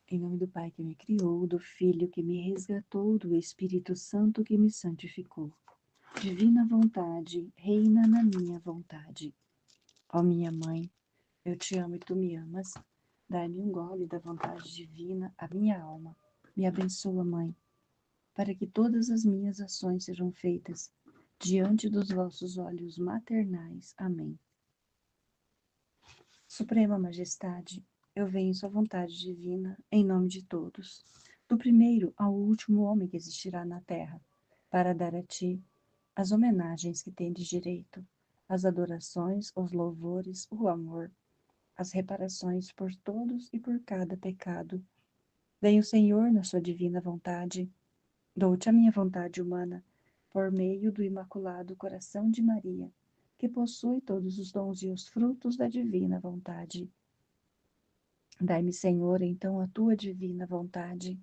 Em nome do Pai que me criou, do Filho que me resgatou, do Espírito Santo que me santificou. Divina vontade, reina na minha vontade. Ó minha mãe, eu te amo e tu me amas. Dai-me um gole da vontade divina à minha alma. Me abençoa, Mãe, para que todas as minhas ações sejam feitas diante dos vossos olhos maternais. Amém. Suprema Majestade, eu venho em sua vontade divina, em nome de todos, do primeiro ao último homem que existirá na terra, para dar a ti as homenagens que tendes direito, as adorações, os louvores, o amor, as reparações por todos e por cada pecado. Vem o Senhor na sua divina vontade, dou-te a minha vontade humana, por meio do Imaculado Coração de Maria, que possui todos os dons e os frutos da divina vontade. Dai-me, Senhor, então a tua divina vontade.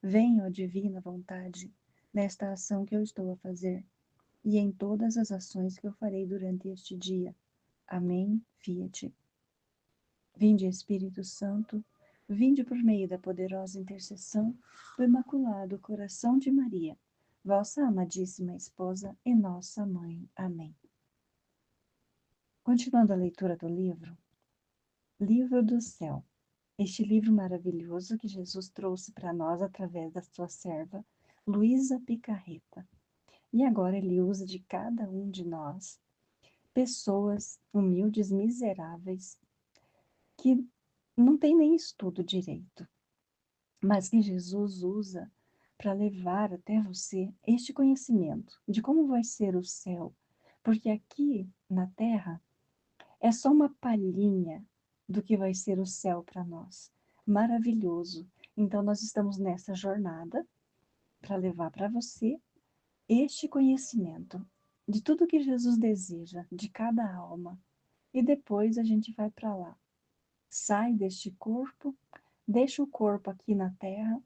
Venha, ó divina vontade, nesta ação que eu estou a fazer, e em todas as ações que eu farei durante este dia. Amém. Fiat. Vinde, Espírito Santo, vinde por meio da poderosa intercessão do Imaculado Coração de Maria, vossa amadíssima esposa e nossa mãe. Amém. Continuando a leitura do Livro do Céu. Este livro maravilhoso que Jesus trouxe para nós através da sua serva, Luísa Picarreta. E agora ele usa de cada um de nós, pessoas humildes, miseráveis, que não tem nem estudo direito, mas que Jesus usa para levar até você este conhecimento de como vai ser o céu, porque aqui na terra é só uma palhinha do que vai ser o céu para nós. Maravilhoso. Então nós estamos nessa jornada para levar para você este conhecimento de tudo que Jesus deseja, de cada alma. E depois a gente vai para lá. Sai deste corpo, deixa o corpo aqui na terra,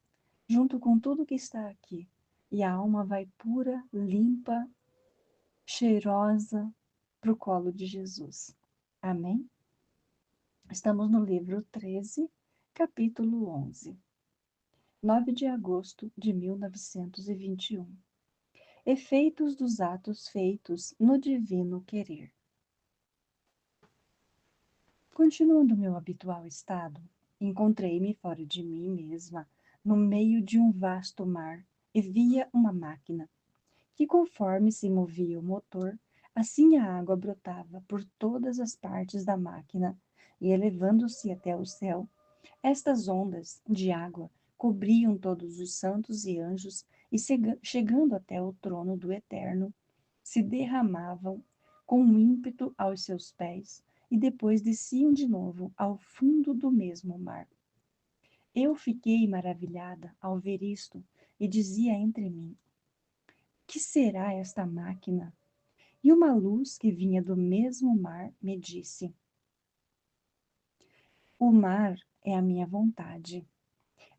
junto com tudo que está aqui. E a alma vai pura, limpa, cheirosa para o colo de Jesus. Amém? Estamos no livro 13, capítulo 11. 9 de agosto de 1921. Efeitos dos atos feitos no divino querer. Continuando meu habitual estado, encontrei-me fora de mim mesma, no meio de um vasto mar, e via uma máquina, que conforme se movia o motor, assim a água brotava por todas as partes da máquina, e elevando-se até o céu, estas ondas de água cobriam todos os santos e anjos e, chegando até o trono do Eterno, se derramavam com ímpeto aos seus pés e depois desciam de novo ao fundo do mesmo mar. Eu fiquei maravilhada ao ver isto e dizia entre mim: que será esta máquina? E uma luz que vinha do mesmo mar me disse: o mar é a minha vontade.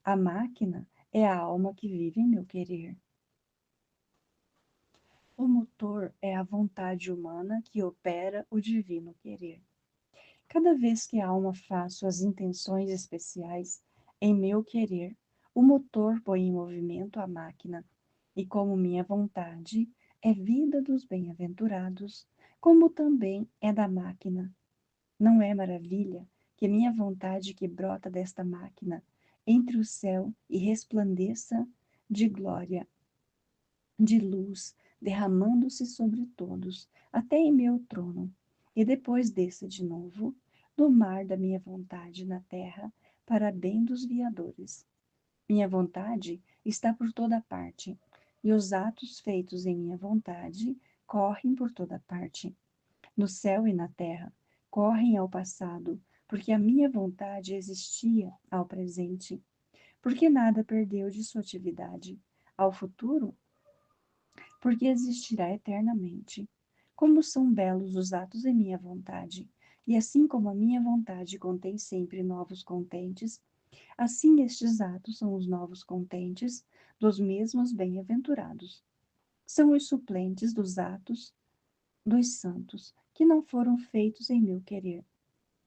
A máquina é a alma que vive em meu querer. O motor é a vontade humana que opera o divino querer. Cada vez que a alma faz suas intenções especiais em meu querer, o motor põe em movimento a máquina, e como minha vontade é vida dos bem-aventurados, como também é da máquina. Não é maravilha que minha vontade que brota desta máquina entre o céu e resplandeça de glória, de luz, derramando-se sobre todos, até em meu trono, e depois desça de novo do mar da minha vontade na terra, para bem dos viadores. Minha vontade está por toda parte, e os atos feitos em minha vontade correm por toda parte, no céu e na terra, correm ao passado, porque a minha vontade existia ao presente, porque nada perdeu de sua atividade, ao futuro, porque existirá eternamente. Como são belos os atos em minha vontade, e assim como a minha vontade contém sempre novos contentes, assim estes atos são os novos contentes dos mesmos bem-aventurados. São os suplentes dos atos dos santos, que não foram feitos em meu querer.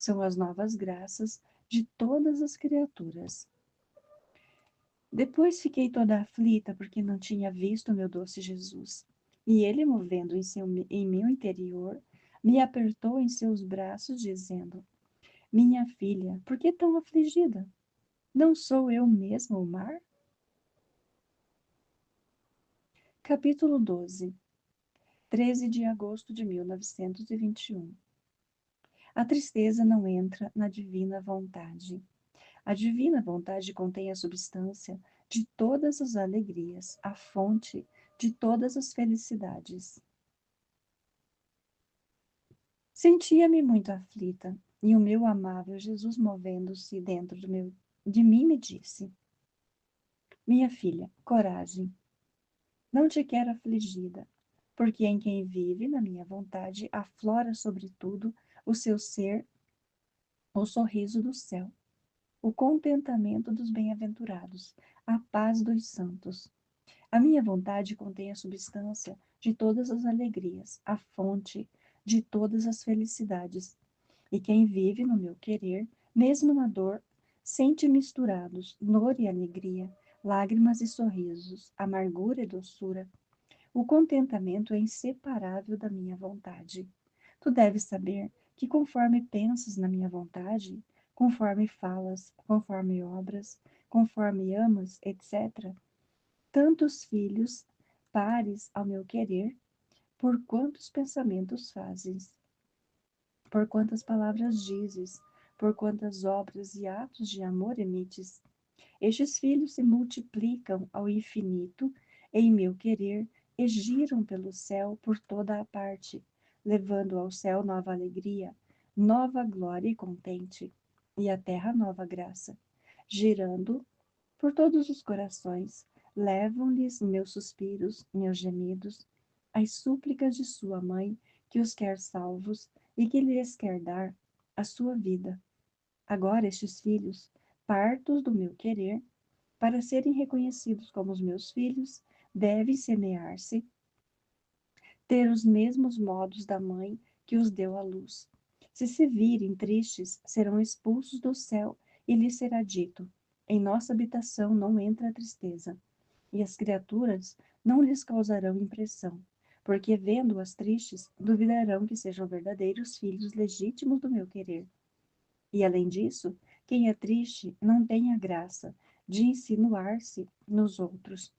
São as novas graças de todas as criaturas. Depois fiquei toda aflita porque não tinha visto meu doce Jesus. E ele, movendo em meu interior, me apertou em seus braços, dizendo: Minha filha, por que tão afligida? Não sou eu mesmo o mar? Capítulo 12, 13 de agosto de 1921. A tristeza não entra na divina vontade. A divina vontade contém a substância de todas as alegrias, a fonte de todas as felicidades. Sentia-me muito aflita, e o meu amável Jesus, movendo-se dentro de mim, me disse: Minha filha, coragem, não te quero afligida, porque em quem vive na minha vontade aflora sobretudo o seu ser, o sorriso do céu, o contentamento dos bem-aventurados, a paz dos santos. A minha vontade contém a substância de todas as alegrias, a fonte de todas as felicidades. E quem vive no meu querer, mesmo na dor, sente misturados dor e alegria, lágrimas e sorrisos, amargura e doçura. O contentamento é inseparável da minha vontade. Tu deves saber que conforme pensas na minha vontade, conforme falas, conforme obras, conforme amas, etc., tantos filhos pares ao meu querer, por quantos pensamentos fazes, por quantas palavras dizes, por quantas obras e atos de amor emites. Estes filhos se multiplicam ao infinito em meu querer e giram pelo céu por toda a parte, levando ao céu nova alegria, nova glória e contente, e à terra nova graça, girando por todos os corações, levam-lhes meus suspiros, meus gemidos, as súplicas de sua mãe, que os quer salvos e que lhes quer dar a sua vida. Agora estes filhos, partos do meu querer, para serem reconhecidos como os meus filhos, devem semear-se, ter os mesmos modos da mãe que os deu à luz. Se virem tristes, serão expulsos do céu e lhes será dito: em nossa habitação não entra a tristeza. E as criaturas não lhes causarão impressão, porque vendo-as tristes, duvidarão que sejam verdadeiros filhos legítimos do meu querer. E além disso, quem é triste não tem a graça de insinuar-se nos outros,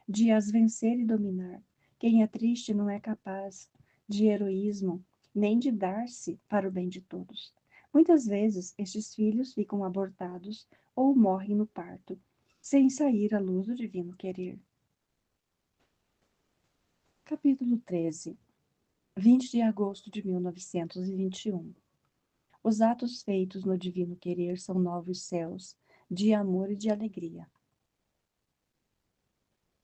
de as vencer e dominar. Quem é triste não é capaz de heroísmo, nem de dar-se para o bem de todos. Muitas vezes estes filhos ficam abortados ou morrem no parto, sem sair à luz do divino querer. Capítulo 13, 20 de agosto de 1921. Os atos feitos no divino querer são novos céus, de amor e de alegria.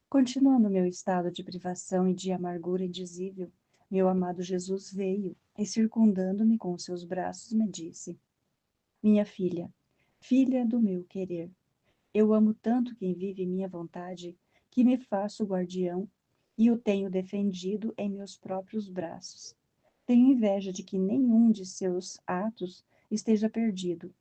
Continuando meu estado de privação e de amargura indizível, meu amado Jesus veio e, circundando-me com seus braços, me disse: Minha filha, filha do meu querer, eu amo tanto quem vive minha vontade, que me faço guardião e o tenho defendido em meus próprios braços. Tenho inveja de que nenhum de seus atos esteja perdido,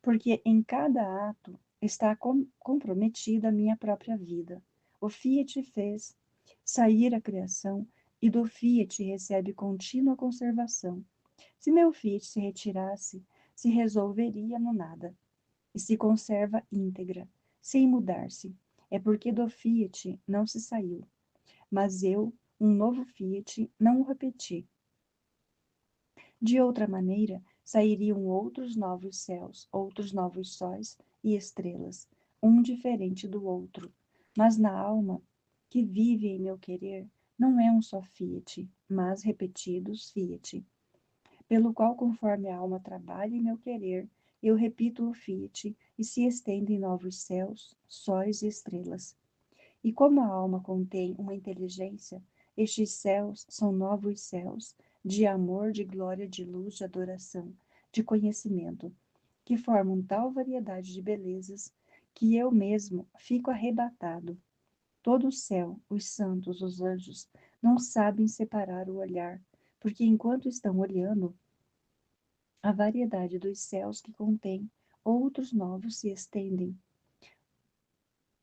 porque em cada ato está comprometida a minha própria vida. O Fiat fez sair a criação e do Fiat recebe contínua conservação. Se meu Fiat se retirasse, se resolveria no nada e se conserva íntegra, sem mudar-se. É porque do Fiat não se saiu, mas eu, um novo Fiat, não o repeti. De outra maneira, sairiam outros novos céus, outros novos sóis e estrelas, um diferente do outro. Mas na alma que vive em meu querer, não é um só Fiat, mas repetidos Fiat, pelo qual, conforme a alma trabalha em meu querer, eu repito o Fiat e se estendem novos céus, sóis e estrelas. E como a alma contém uma inteligência, estes céus são novos céus, de amor, de glória, de luz, de adoração, de conhecimento, que formam tal variedade de belezas que eu mesmo fico arrebatado. Todo o céu, os santos, os anjos, não sabem separar o olhar, porque enquanto estão olhando, a variedade dos céus que contém outros novos se estendem,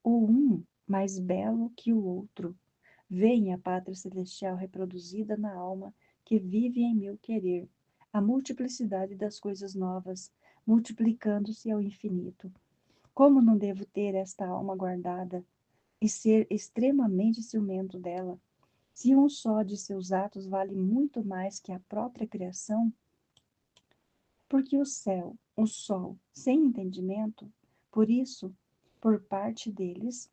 o um mais belo que o outro. Vem a pátria celestial reproduzida na alma que vive em meu querer, a multiplicidade das coisas novas, multiplicando-se ao infinito. Como não devo ter esta alma guardada e ser extremamente ciumento dela? Se um só de seus atos vale muito mais que a própria criação, porque o céu, o sol, sem entendimento, por isso, por parte deles,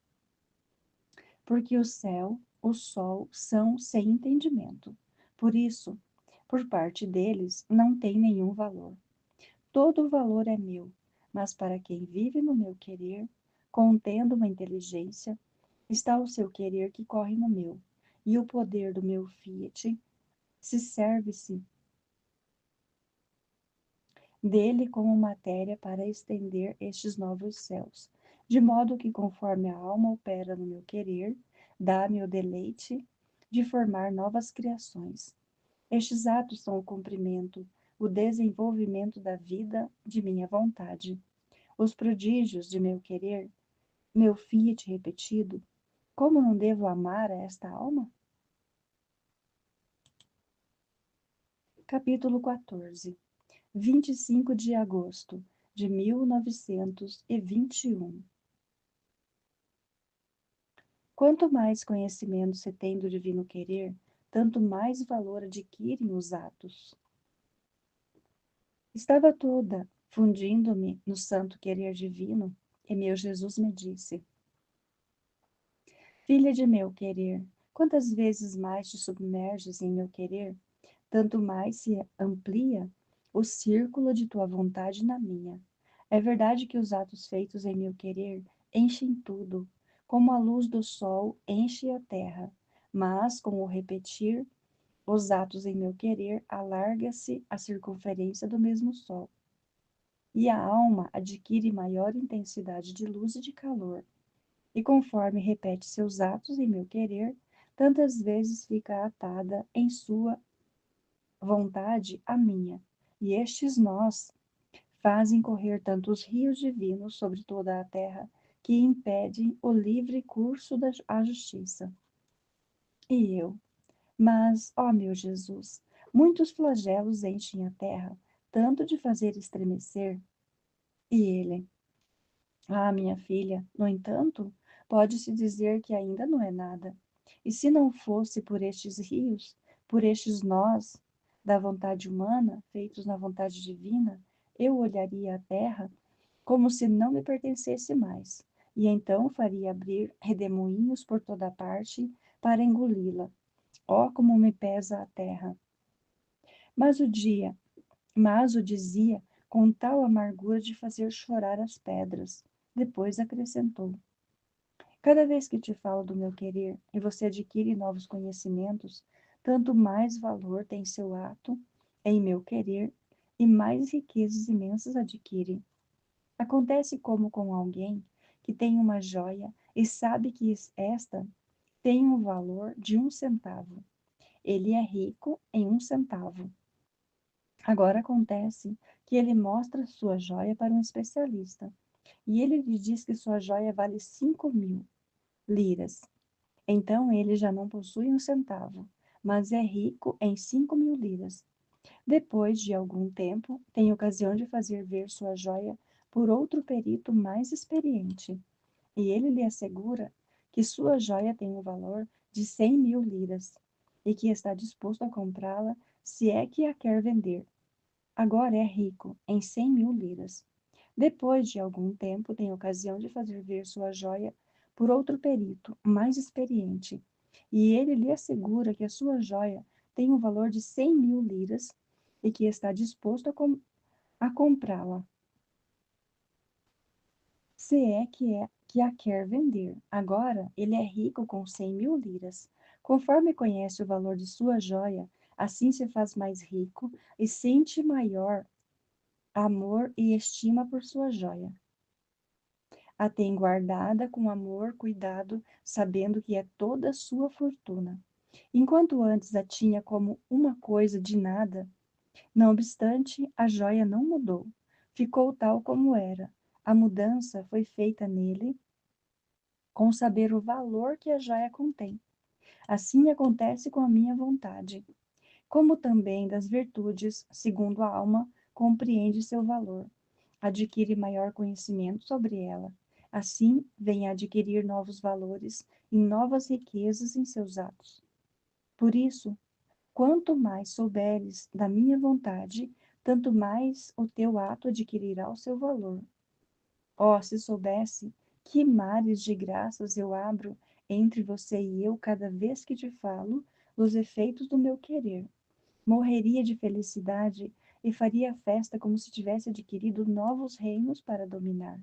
porque o céu, o sol são sem entendimento. Por isso, por parte deles, não tem nenhum valor. Todo o valor é meu, mas para quem vive no meu querer, contendo uma inteligência, está o seu querer que corre no meu, e o poder do meu fiat se serve-se dele como matéria para estender estes novos céus, de modo que, conforme a alma opera no meu querer, dá-me o deleite de formar novas criações. Estes atos são o cumprimento, o desenvolvimento da vida de minha vontade. Os prodígios de meu querer, meu fiat repetido, como não devo amar a esta alma? Capítulo 14. 25 de agosto de 1921. Quanto mais conhecimento se tem do divino querer, tanto mais valor adquirem os atos. Estava toda fundindo-me no santo querer divino, e meu Jesus me disse: Filha de meu querer, quantas vezes mais te submerges em meu querer, tanto mais se amplia o círculo de tua vontade na minha. É verdade que os atos feitos em meu querer enchem tudo, como a luz do sol enche a terra, mas com o repetir os atos em meu querer, alarga-se a circunferência do mesmo sol, e a alma adquire maior intensidade de luz e de calor. E conforme repete seus atos em meu querer, tantas vezes fica atada em sua vontade a minha. E estes nós fazem correr tantos rios divinos sobre toda a terra, que impedem o livre curso da justiça. E eu, mas, ó meu Jesus, muitos flagelos enchem a terra, tanto de fazer estremecer. E ele, ah, minha filha, no entanto, pode-se dizer que ainda não é nada. E se não fosse por estes rios, por estes nós da vontade humana, feitos na vontade divina, eu olharia a terra como se não me pertencesse mais, e então faria abrir redemoinhos por toda parte para engoli-la. Ó, como me pesa a terra! Mas o dia, mas o dizia com tal amargura de fazer chorar as pedras. Depois acrescentou: Cada vez que te falo do meu querer e você adquire novos conhecimentos, tanto mais valor tem seu ato em meu querer e mais riquezas imensas adquire. Acontece como com alguém que tem uma joia e sabe que esta tem um valor de 1 centavo. Ele é rico em 1 centavo. Agora acontece que ele mostra sua joia para um especialista e ele lhe diz que sua joia vale 5.000 liras. Então ele já não possui 1 centavo, mas é rico em 5.000 liras. Depois de algum tempo, tem ocasião de fazer ver sua joia por outro perito mais experiente, e ele lhe assegura que sua joia tem o valor de 100.000 liras e que está disposto a comprá-la se é que a quer vender. Agora é rico em 100.000 liras. Depois de algum tempo, tem ocasião de fazer ver sua joia por outro perito, mais experiente, e ele lhe assegura que a sua joia tem o valor de 100.000 liras e que está disposto a comprá-la, se é que a quer vender. Agora ele é rico com 100.000 liras. Conforme conhece o valor de sua joia, assim se faz mais rico e sente maior amor e estima por sua joia. A tem guardada com amor, cuidado, sabendo que é toda sua fortuna. Enquanto antes a tinha como uma coisa de nada, não obstante, a joia não mudou. Ficou tal como era. A mudança foi feita nele com saber o valor que a joia contém. Assim acontece com a minha vontade, como também das virtudes, segundo a alma compreende seu valor, adquire maior conhecimento sobre ela. Assim, vem a adquirir novos valores e novas riquezas em seus atos. Por isso, quanto mais souberes da minha vontade, tanto mais o teu ato adquirirá o seu valor. Oh, se soubesse que mares de graças eu abro entre você e eu cada vez que te falo dos efeitos do meu querer. Morreria de felicidade e faria festa como se tivesse adquirido novos reinos para dominar.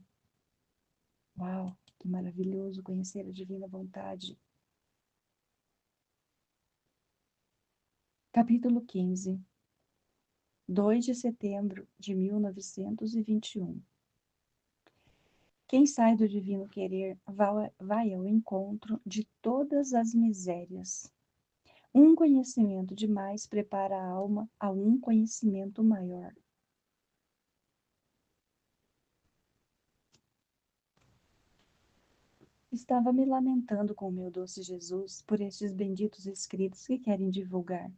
Uau, que maravilhoso conhecer a divina vontade. Capítulo 15, 2 de setembro de 1921. Quem sai do divino querer vai ao encontro de todas as misérias. Um conhecimento demais prepara a alma a um conhecimento maior. Estava me lamentando com o meu doce Jesus por estes benditos escritos que querem divulgar,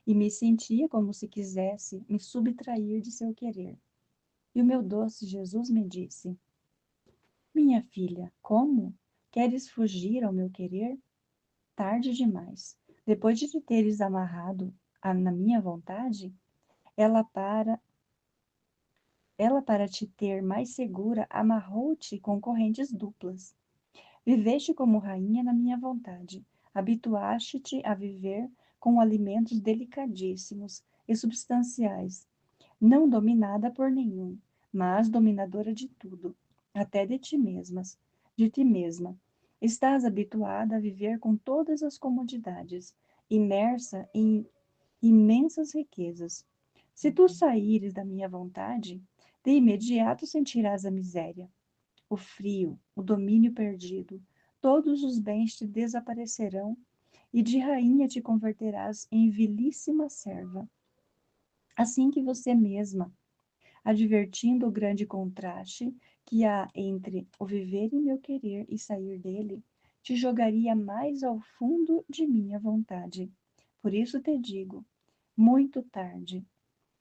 e me sentia como se quisesse me subtrair de seu querer. E o meu doce Jesus me disse: Minha filha, como? Queres fugir ao meu querer? Tarde demais. Depois de te teres amarrado na minha vontade, ela para ela para te ter mais segura amarrou-te com correntes duplas. Viveste como rainha na minha vontade, habituaste-te a viver com alimentos delicadíssimos e substanciais, não dominada por nenhum, mas dominadora de tudo, até de ti mesma. Estás habituada a viver com todas as comodidades, imersa em imensas riquezas. Se tu saíres da minha vontade, de imediato sentirás a miséria, o frio, o domínio perdido. Todos os bens te desaparecerão e de rainha te converterás em vilíssima serva. Assim que você mesma, advertindo o grande contraste que há entre o viver em meu querer e sair dele, te jogaria mais ao fundo de minha vontade. Por isso te digo, muito tarde.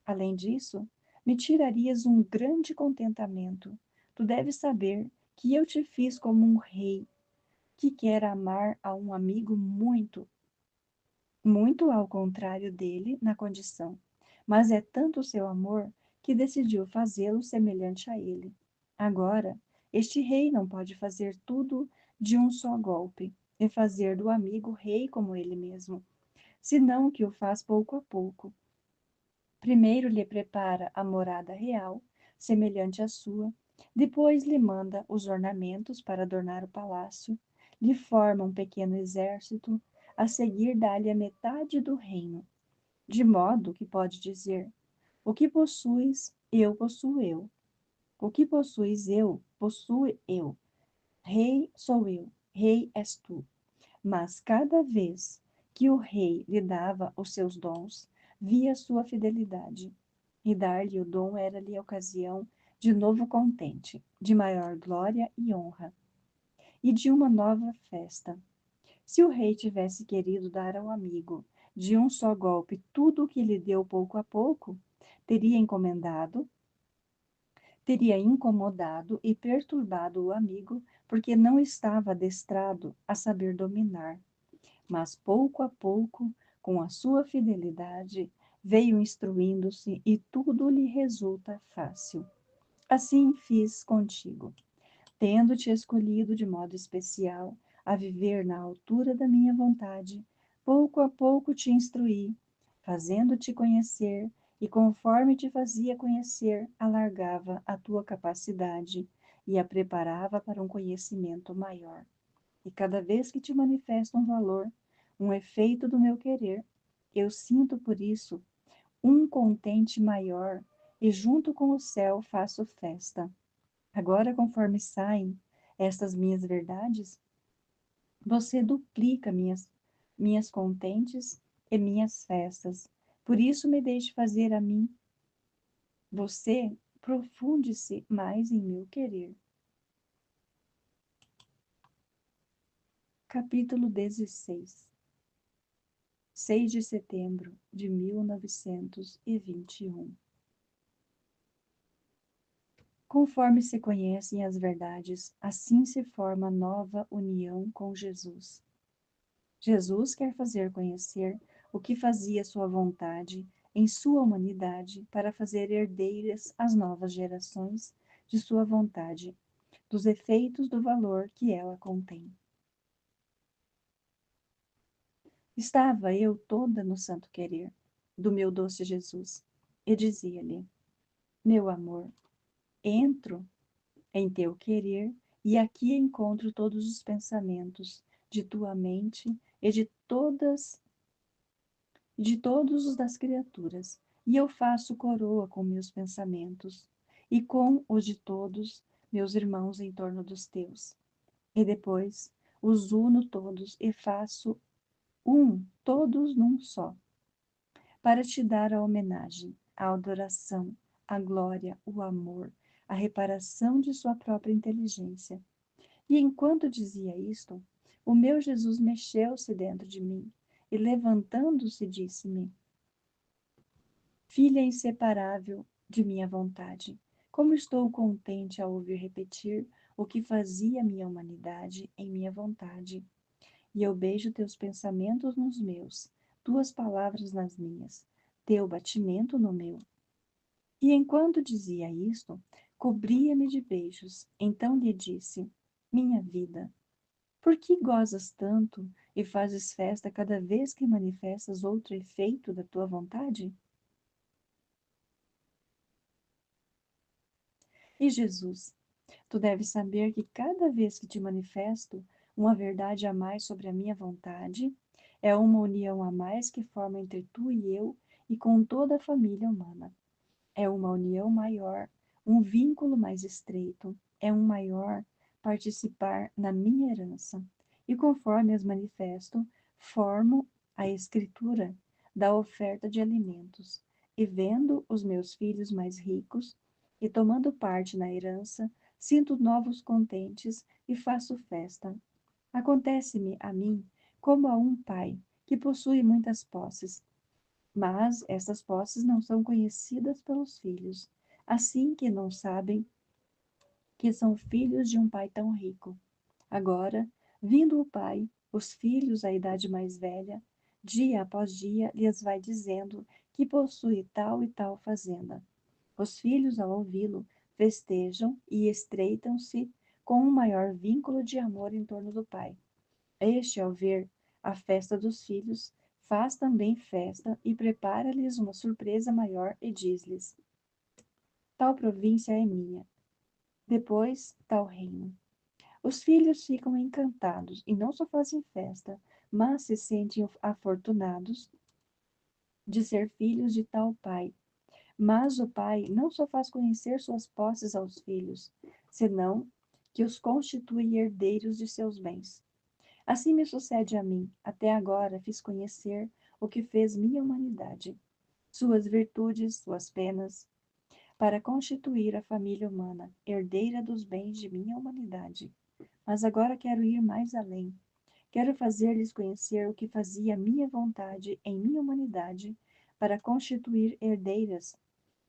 Além disso, me tirarias um grande contentamento. Tu deves saber que eu te fiz como um rei que quer amar a um amigo muito, muito ao contrário dele na condição. Mas é tanto o seu amor que decidiu fazê-lo semelhante a ele. Agora, este rei não pode fazer tudo de um só golpe e fazer do amigo rei como ele mesmo, senão que o faz pouco a pouco. Primeiro lhe prepara a morada real, semelhante à sua, depois lhe manda os ornamentos para adornar o palácio, lhe forma um pequeno exército, a seguir dá-lhe a metade do reino, de modo que pode dizer: o que possuis, eu possuo eu. O que possuis eu, possuo eu. Rei sou eu, rei és tu. Mas cada vez que o rei lhe dava os seus dons, via sua fidelidade. E dar-lhe o dom era-lhe ocasião de novo contente, de maior glória e honra, e de uma nova festa. Se o rei tivesse querido dar ao amigo, de um só golpe, tudo o que lhe deu pouco a pouco, teria encomendado, teria incomodado e perturbado o amigo, porque não estava adestrado a saber dominar. Mas pouco a pouco, com a sua fidelidade, veio instruindo-se e tudo lhe resulta fácil. Assim fiz contigo, tendo-te escolhido de modo especial a viver na altura da minha vontade, pouco a pouco te instruí, fazendo-te conhecer, e conforme te fazia conhecer, alargava a tua capacidade e a preparava para um conhecimento maior. E cada vez que te manifesto um valor, um efeito do meu querer, eu sinto por isso um contente maior e junto com o céu faço festa. Agora, conforme saem estas minhas verdades, você duplica minhas contentes e minhas festas. Por isso me deixe fazer a mim, você profunde-se mais em meu querer. Capítulo 16. 6 de setembro de 1921. Conforme se conhecem as verdades, assim se forma nova união com Jesus. Jesus quer fazer conhecer o que fazia sua vontade em sua humanidade para fazer herdeiras as novas gerações de sua vontade, dos efeitos do valor que ela contém. Estava eu toda no santo querer do meu doce Jesus, e dizia-lhe: meu amor, entro em teu querer, e aqui encontro todos os pensamentos de tua mente e de todos os das criaturas, e eu faço coroa com meus pensamentos, e com os de todos meus irmãos em torno dos teus. E depois os uno todos e faço todos num só, para te dar a homenagem, a adoração, a glória, o amor, a reparação de sua própria inteligência. E enquanto dizia isto, o meu Jesus mexeu-se dentro de mim, e levantando-se, disse-me: filha inseparável de minha vontade, como estou contente ao ouvir repetir o que fazia minha humanidade em minha vontade. E eu beijo teus pensamentos nos meus, tuas palavras nas minhas, teu batimento no meu. E enquanto dizia isto, cobria-me de beijos. Então lhe disse: minha vida, por que gozas tanto e fazes festa cada vez que manifestas outro efeito da tua vontade? E Jesus: tu deves saber que cada vez que te manifesto uma verdade a mais sobre a minha vontade, é uma união a mais que forma entre tu e eu e com toda a família humana. É uma união maior, um vínculo mais estreito, é um maior participar na minha herança. E conforme as manifesto, formo a escritura da oferta de alimentos. E vendo os meus filhos mais ricos e tomando parte na herança, sinto novos contentes e faço festa. Acontece-me a mim como a um pai que possui muitas posses, mas estas posses não são conhecidas pelos filhos, assim que não sabem que são filhos de um pai tão rico. Agora, vindo o pai, os filhos, à idade mais velha, dia após dia, lhes vai dizendo que possui tal e tal fazenda. Os filhos, ao ouvi-lo, festejam e estreitam-se com um maior vínculo de amor em torno do pai. Este, ao ver a festa dos filhos, faz também festa e prepara-lhes uma surpresa maior e diz-lhes: tal província é minha, depois tal reino. Os filhos ficam encantados e não só fazem festa, mas se sentem afortunados de ser filhos de tal pai. Mas o pai não só faz conhecer suas posses aos filhos, senão que os constitui herdeiros de seus bens. Assim me sucede a mim. Até agora fiz conhecer o que fez minha humanidade, suas virtudes, suas penas, para constituir a família humana, herdeira dos bens de minha humanidade. Mas agora quero ir mais além. Quero fazer-lhes conhecer o que fazia minha vontade em minha humanidade, para constituir herdeiras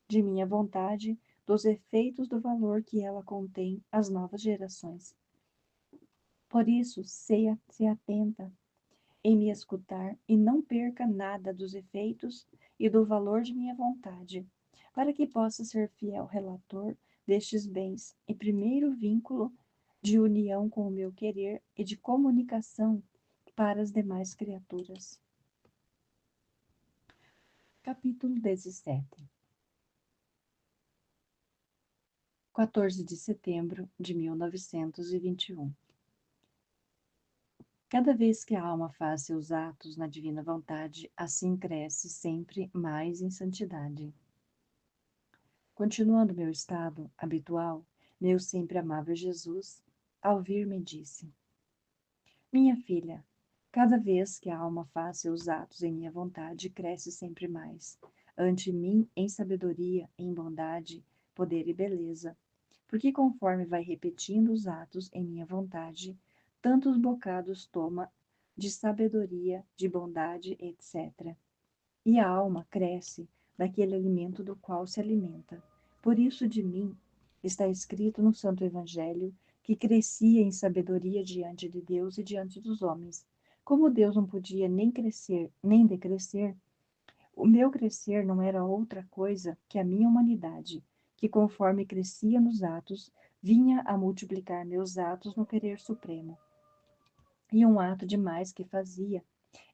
de minha vontade, dos efeitos do valor que ela contém às novas gerações. Por isso, se atenta em me escutar e não perca nada dos efeitos e do valor de minha vontade, para que possa ser fiel relator destes bens e primeiro vínculo de união com o meu querer e de comunicação para as demais criaturas. Capítulo 17. 14 de setembro de 1921. Cada vez que a alma faz seus atos na divina vontade, assim cresce sempre mais em santidade. Continuando meu estado habitual, meu sempre amável Jesus, ao vir-me disse: minha filha, cada vez que a alma faz seus atos em minha vontade, cresce sempre mais, ante mim em sabedoria, em bondade, poder e beleza, porque conforme vai repetindo os atos em minha vontade, tantos bocados toma de sabedoria, de bondade, etc. E a alma cresce daquele alimento do qual se alimenta. Por isso de mim está escrito no Santo Evangelho que crescia em sabedoria diante de Deus e diante dos homens. Como Deus não podia nem crescer nem decrescer, o meu crescer não era outra coisa que a minha humanidade, que conforme crescia nos atos, vinha a multiplicar meus atos no querer supremo. E um ato demais que fazia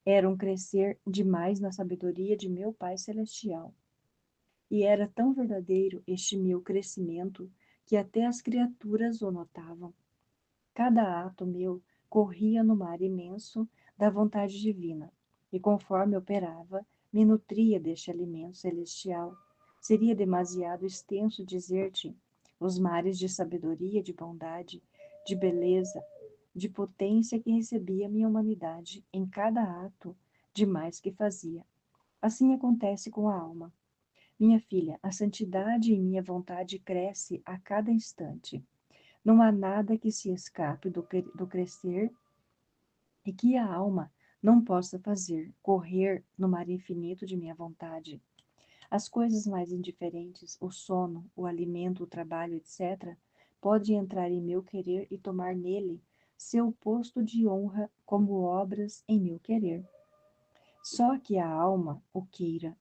era um crescer demais na sabedoria de meu Pai Celestial. E era tão verdadeiro este meu crescimento que até as criaturas o notavam. Cada ato meu corria no mar imenso da vontade divina, e conforme operava, me nutria deste alimento celestial. Seria demasiado extenso dizer-te os mares de sabedoria, de bondade, de beleza, de potência que recebia minha humanidade em cada ato demais que fazia. Assim acontece com a alma. Minha filha, a santidade em minha vontade cresce a cada instante. Não há nada que se escape do crescer e que a alma não possa fazer correr no mar infinito de minha vontade. As coisas mais indiferentes, o sono, o alimento, o trabalho, etc., podem entrar em meu querer e tomar nele seu posto de honra como obras em meu querer. Só que a alma o queira.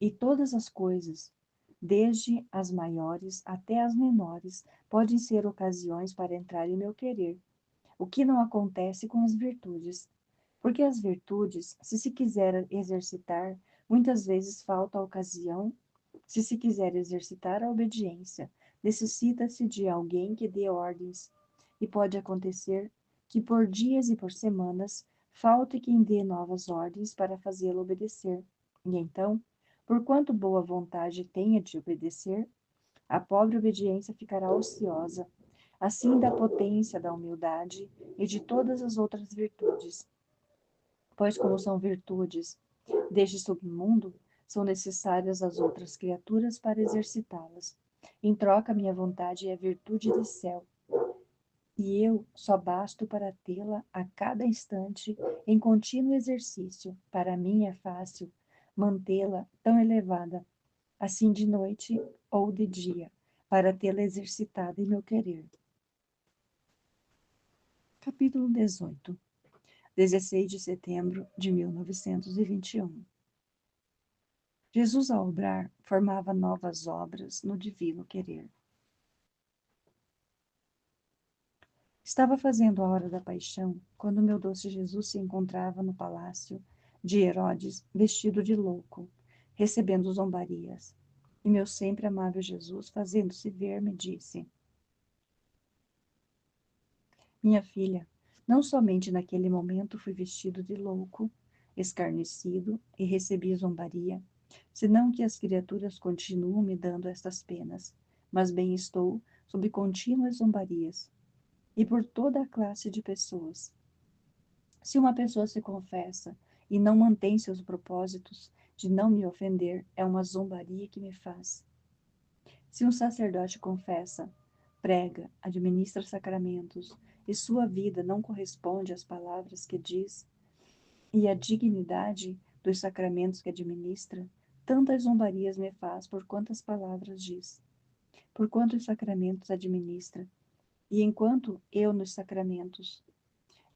E todas as coisas, desde as maiores até as menores, podem ser ocasiões para entrar em meu querer, o que não acontece com as virtudes. Porque as virtudes, se quiser exercitar, muitas vezes falta a ocasião. Se quiser exercitar a obediência, necessita-se de alguém que dê ordens, e pode acontecer que por dias e por semanas falte quem dê novas ordens para fazê-lo obedecer. E então, por quanto boa vontade tenha de obedecer, a pobre obediência ficará ociosa, assim da potência da humildade e de todas as outras virtudes. Pois como são virtudes deste submundo, são necessárias as outras criaturas para exercitá-las. Em troca, minha vontade é virtude do céu, e eu só basto para tê-la a cada instante em contínuo exercício. Para mim é fácil mantê-la tão elevada, assim de noite ou de dia, para tê-la exercitada em meu querer. Capítulo 18. 16 de setembro de 1921. Jesus, ao obrar, formava novas obras no divino querer. Estava fazendo a hora da paixão, quando meu doce Jesus se encontrava no palácio de Herodes, vestido de louco, recebendo zombarias. E meu sempre amável Jesus, fazendo-se ver, me disse: Minha filha, não somente naquele momento fui vestido de louco, escarnecido e recebi zombaria, senão que as criaturas continuam me dando estas penas, mas bem estou sob contínuas zombarias, e por toda a classe de pessoas. Se uma pessoa se confessa e não mantém seus propósitos de não me ofender, é uma zombaria que me faz. Se um sacerdote confessa, prega, administra sacramentos, e sua vida não corresponde às palavras que diz e à dignidade dos sacramentos que administra, tantas zombarias me faz por quantas palavras diz, por quantos sacramentos administra, e enquanto eu nos sacramentos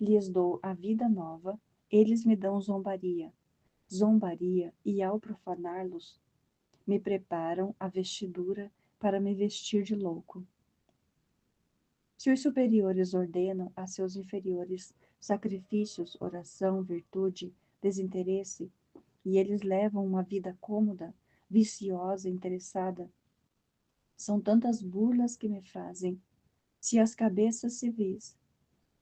lhes dou a vida nova, eles me dão zombaria, e ao profaná-los, me preparam a vestidura para me vestir de louco. Se os superiores ordenam a seus inferiores sacrifícios, oração, virtude, desinteresse, e eles levam uma vida cômoda, viciosa, interessada, são tantas burlas que me fazem. Se as cabeças civis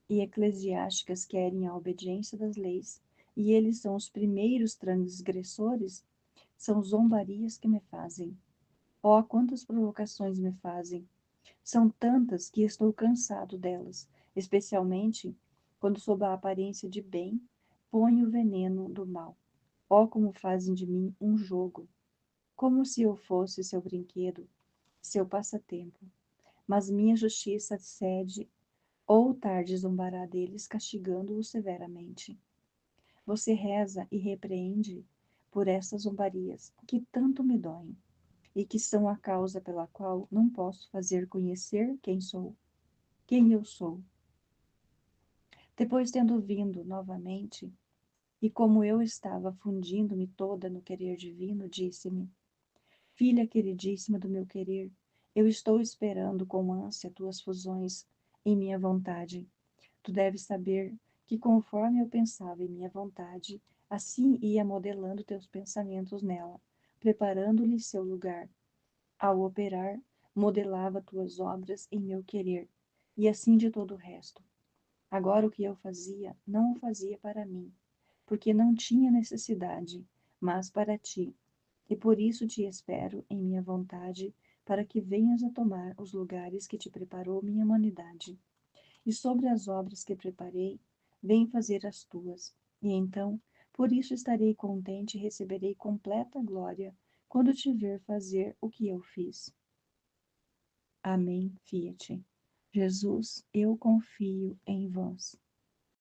e eclesiásticas querem a obediência das leis, e eles são os primeiros transgressores, são zombarias que me fazem. Oh, quantas provocações me fazem! São tantas que estou cansado delas, especialmente quando, sob a aparência de bem, ponho o veneno do mal. Oh, como fazem de mim um jogo, como se eu fosse seu brinquedo, seu passatempo. Mas minha justiça cede ou tarde zombará deles, castigando-os severamente. Você reza e repreende por essas zombarias que tanto me doem, e que são a causa pela qual não posso fazer conhecer quem eu sou. Depois tendo vindo novamente, e como eu estava fundindo-me toda no querer divino, disse-me: Filha queridíssima do meu querer, eu estou esperando com ânsia tuas fusões em minha vontade. Tu deves saber que conforme eu pensava em minha vontade, assim ia modelando teus pensamentos nela, preparando-lhe seu lugar. Ao operar, modelava tuas obras em meu querer, e assim de todo o resto. Agora o que eu fazia, não o fazia para mim, porque não tinha necessidade, mas para ti, e por isso te espero em minha vontade, para que venhas a tomar os lugares que te preparou minha humanidade. E sobre as obras que preparei, vem fazer as tuas. E então, por isso estarei contente e receberei completa glória quando te ver fazer o que eu fiz. Amém, Fiat. Jesus, eu confio em vós.